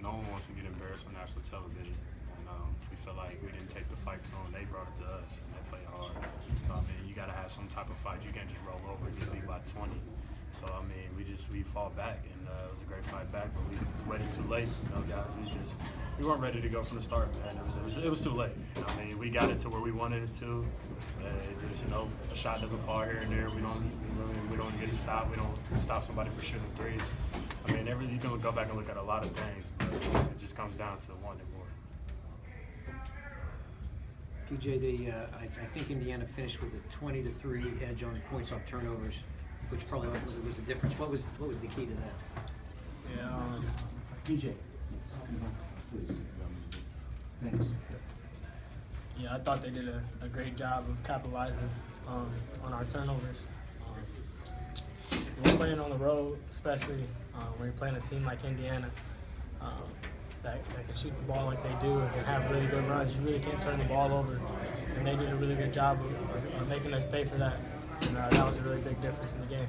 no one wants to get embarrassed on national television. And we feel like we didn't take the fight zone. They brought it to us, and they played hard. So, I mean, you got to have some type of fight. You can't just roll over and get beat by 20. So, I mean, we fought back, and it was a great fight back, but we waited too late. You know, guys, we weren't ready to go from the start, man. It was too late. I mean, we got it to where we wanted it to. It just, a shot doesn't fall here and there. We don't get a stop. We don't stop somebody for shooting threes. I mean, you can go back and look at a lot of things, but it just comes down to wanting more. PJ, I think Indiana finished with a 20-3 edge on points off turnovers, which probably was the difference. What was the key to that? Yeah. PJ, please. Thanks. Yeah, I thought they did a great job of capitalizing on our turnovers. When we're playing on the road, especially when you're playing a team like Indiana that can shoot the ball like they do and can have really good runs, you really can't turn the ball over. And they did a really good job of making us pay for that. And that was a really big difference in the game.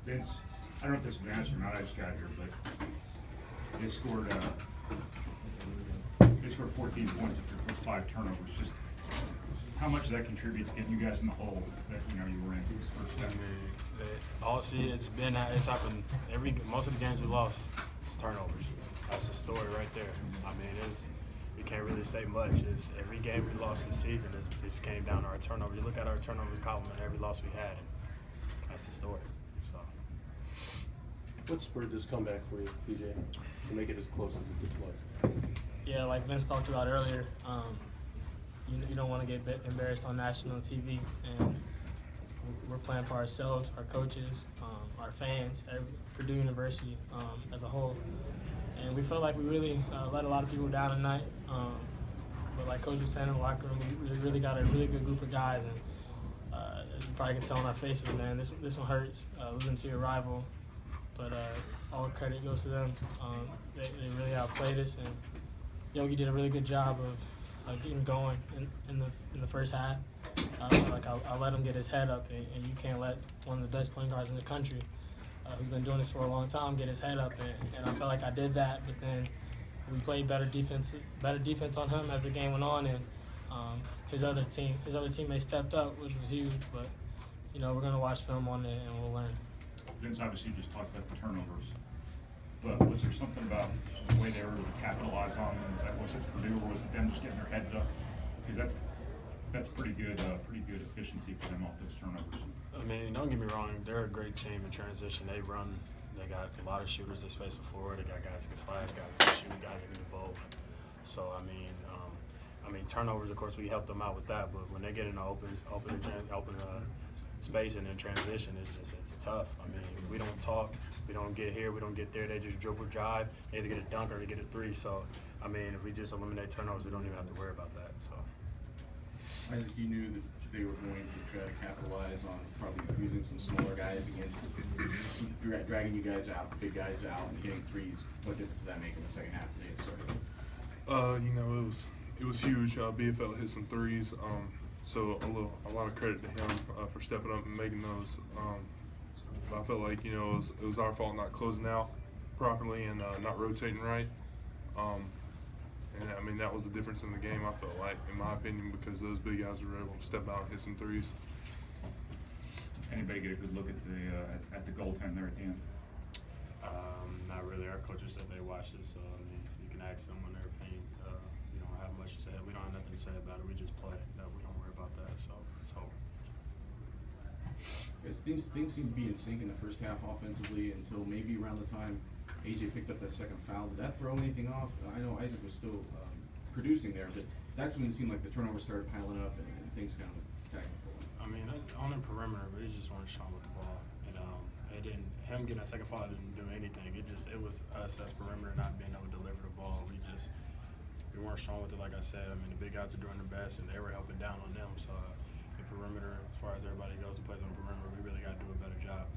Vince, I don't know if this has been answered or not, I just got here, but they scored 14 points after the first 5 turnovers. Just how much does that contribute to getting you guys in the hole that you were in this first step? Honestly, it's happened most of the games we lost. It's turnovers. That's the story right there. I mean, we can't really say much. It's every game we lost this season. This came down to our turnovers. You look at our turnovers column and every loss we had, and that's the story. So. What spurred this comeback for you, PJ, to make it as close as it was? Yeah, like Vince talked about earlier, you don't want to get embarrassed on national TV, and we're playing for ourselves, our coaches, our fans, Purdue University as a whole. And we felt like we really let a lot of people down tonight. But like Coach was saying in the locker room, we really got a really good group of guys, and you probably can tell on our faces, man, this one hurts, losing to your rival. But all credit goes to them. They really outplayed us, and Yogi did a really good job of getting going in the first half. I let him get his head up, and you can't let one of the best point guards in the country, who's been doing this for a long time, get his head up. And I felt like I did that, but then we played better defense on him as the game went on, and his other teammates stepped up, which was huge. But we're gonna watch film on it, and we'll learn. Vince obviously just talked about the turnovers, but was there something about the way they were able to capitalize on them? That was it Purdue, or was it them just getting their heads up? Because that's pretty good efficiency for them off those turnovers. I mean, don't get me wrong, they're a great team in transition. They got a lot of shooters that space the floor. They got guys that can slash, guys that can shoot, guys that can do both. So I mean, turnovers, of course, we helped them out with that. But when they get in the open space and in transition, it's tough. I mean, we don't talk, we don't get here, we don't get there. They just dribble, drive. They either get a dunk or they get a 3. So I mean, if we just eliminate turnovers, we don't even have to worry about that. So. Isaac, you knew that they were going to try to capitalize on probably using some smaller guys against dragging you guys out, the big guys out, and hitting threes. What difference did that make in the second half as they get started? It was huge. BFL hit some threes, so a lot of credit to him for stepping up and making those. But I felt like it was our fault not closing out properly and not rotating right. And I mean, that was the difference in the game, I felt like, in my opinion, because those big guys were able to step out and hit some threes. Anybody get a good look at the goaltend there at the end? Not really. Our coaches said they watched it, so I mean, you can ask them when they're opinion. We don't have much to say. We don't have nothing to say about it. We just play. We don't worry about that. So let's hope. Things seemed to be in sync in the first half offensively until maybe around the time AJ picked up that second foul. Did that throw anything off? I know Isaac was still producing there, but that's when it seemed like the turnovers started piling up and things kind of stagnant for a while. I mean, on the perimeter, we just weren't strong with the ball. Him getting that second foul didn't do anything. It was us as perimeter not being able to deliver the ball. We weren't strong with it, like I said. I mean, the big guys are doing their best, and they were helping down on them. So the perimeter, as far as everybody goes who plays on the perimeter, we really got to do a better job.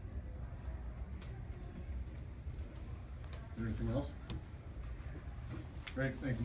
Is there anything else? Great, thank you guys.